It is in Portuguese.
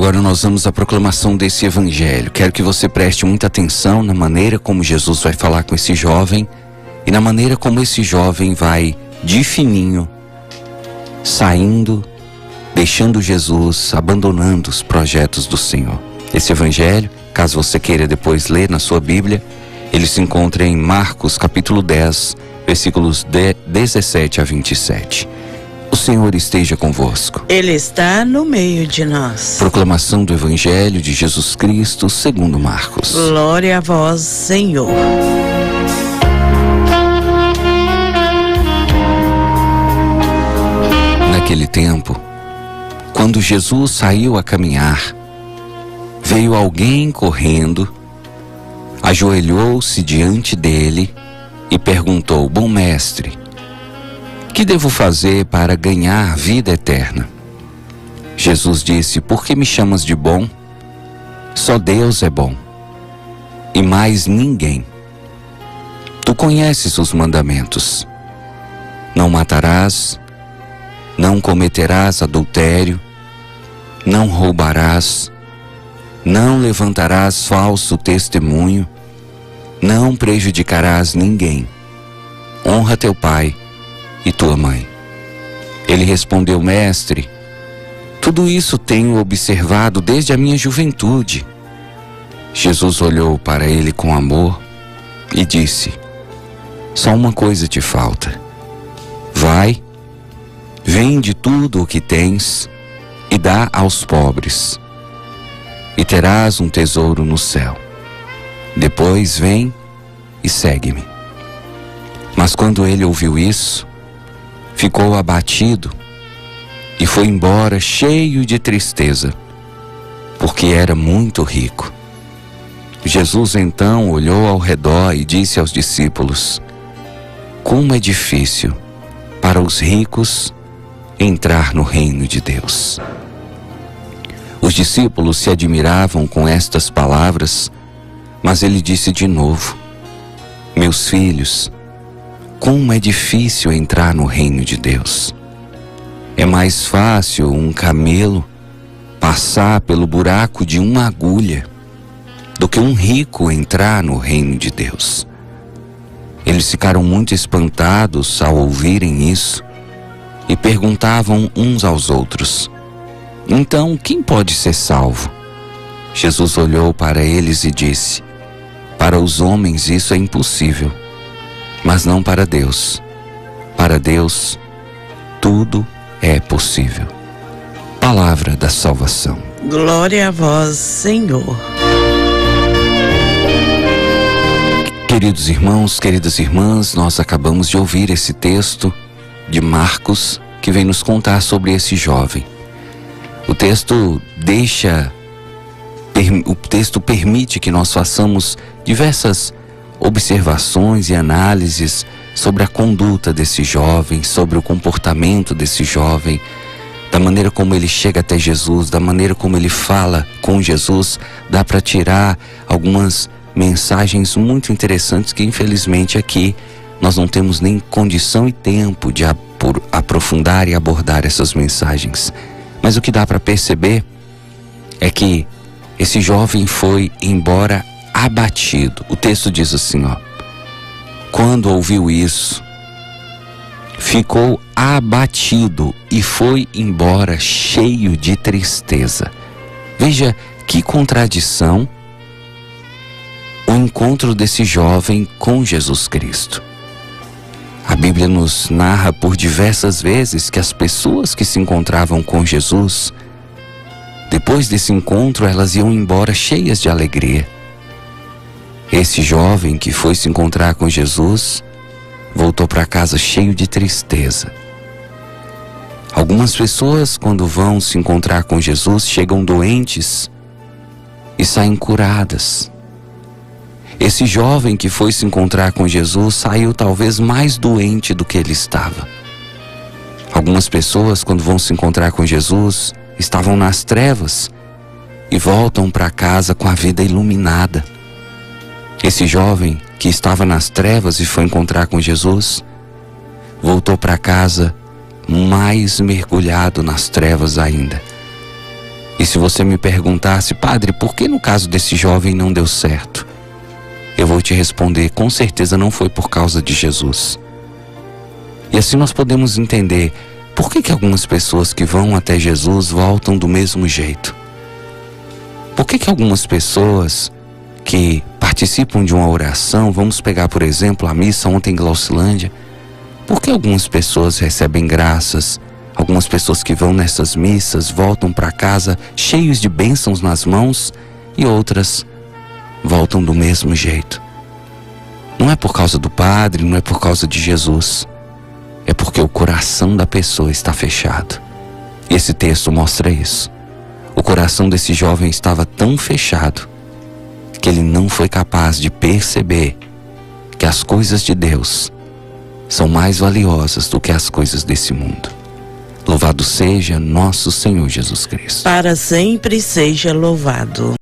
Agora nós vamos à proclamação desse evangelho. Quero que você preste muita atenção na maneira como Jesus vai falar com esse jovem e na maneira como esse jovem vai de fininho, saindo, deixando Jesus, abandonando os projetos do Senhor. Esse evangelho, caso você queira depois ler na sua Bíblia, ele se encontra em Marcos capítulo 10, versículos 17 a 27. O Senhor esteja convosco. Ele está no meio de nós. Proclamação do Evangelho de Jesus Cristo segundo Marcos. Glória a vós, Senhor. Naquele tempo, quando Jesus saiu a caminhar, veio alguém correndo, ajoelhou-se diante dele e perguntou: Bom mestre, que devo fazer para ganhar vida eterna? Jesus disse: Por que me chamas de bom? Só Deus é bom, e mais ninguém. Tu conheces os mandamentos: não matarás, não cometerás adultério, não roubarás, não levantarás falso testemunho, não prejudicarás ninguém. Honra teu pai e tua mãe. Ele respondeu: Mestre, tudo isso tenho observado desde a minha juventude. Jesus olhou para ele com amor e disse: Só uma coisa te falta. Vai, vende tudo o que tens e dá aos pobres, e terás um tesouro no céu. Depois vem e segue-me. Mas quando ele ouviu isso, ficou abatido e foi embora cheio de tristeza, porque era muito rico. Jesus então olhou ao redor e disse aos discípulos: Como é difícil para os ricos entrar no reino de Deus. Os discípulos se admiravam com estas palavras, mas ele disse de novo: Meus filhos, como é difícil entrar no reino de Deus. É mais fácil um camelo passar pelo buraco de uma agulha do que um rico entrar no reino de Deus. Eles ficaram muito espantados ao ouvirem isso e perguntavam uns aos outros: Então, quem pode ser salvo? Jesus olhou para eles e disse: Para os homens isso é impossível, mas não para Deus. Para Deus, tudo é possível. Palavra da salvação. Glória a vós, Senhor. Queridos irmãos, queridas irmãs, nós acabamos de ouvir esse texto de Marcos que vem nos contar sobre esse jovem. O texto permite que nós façamos diversas observações e análises sobre a conduta desse jovem, sobre o comportamento desse jovem, da maneira como ele chega até Jesus, da maneira como ele fala com Jesus. Dá para tirar algumas mensagens muito interessantes que infelizmente aqui nós não temos nem condição e tempo de aprofundar e abordar essas mensagens. Mas o que dá para perceber é que esse jovem foi embora abatido. O texto diz assim, quando ouviu isso, ficou abatido e foi embora cheio de tristeza. Veja que contradição o encontro desse jovem com Jesus Cristo. A Bíblia nos narra por diversas vezes que as pessoas que se encontravam com Jesus, depois desse encontro, elas iam embora cheias de alegria. Esse jovem que foi se encontrar com Jesus voltou para casa cheio de tristeza. Algumas pessoas, quando vão se encontrar com Jesus, chegam doentes e saem curadas. Esse jovem que foi se encontrar com Jesus saiu talvez mais doente do que ele estava. Algumas pessoas, quando vão se encontrar com Jesus, estavam nas trevas e voltam para casa com a vida iluminada. Esse jovem que estava nas trevas e foi encontrar com Jesus, voltou para casa mais mergulhado nas trevas ainda. E se você me perguntasse, padre, por que no caso desse jovem não deu certo? Eu vou te responder, com certeza não foi por causa de Jesus. E assim nós podemos entender por que algumas pessoas que vão até Jesus voltam do mesmo jeito. Por que algumas pessoas que participam de uma oração, vamos pegar por exemplo a missa ontem em Glaucilândia, por que algumas pessoas recebem graças, algumas pessoas que vão nessas missas voltam para casa cheios de bênçãos nas mãos e outras voltam do mesmo jeito? Não é por causa do padre, não é por causa de Jesus, é porque o coração da pessoa está fechado. E esse texto mostra isso. O coração desse jovem estava tão fechado que ele não foi capaz de perceber que as coisas de Deus são mais valiosas do que as coisas desse mundo. Louvado seja nosso Senhor Jesus Cristo. Para sempre seja louvado.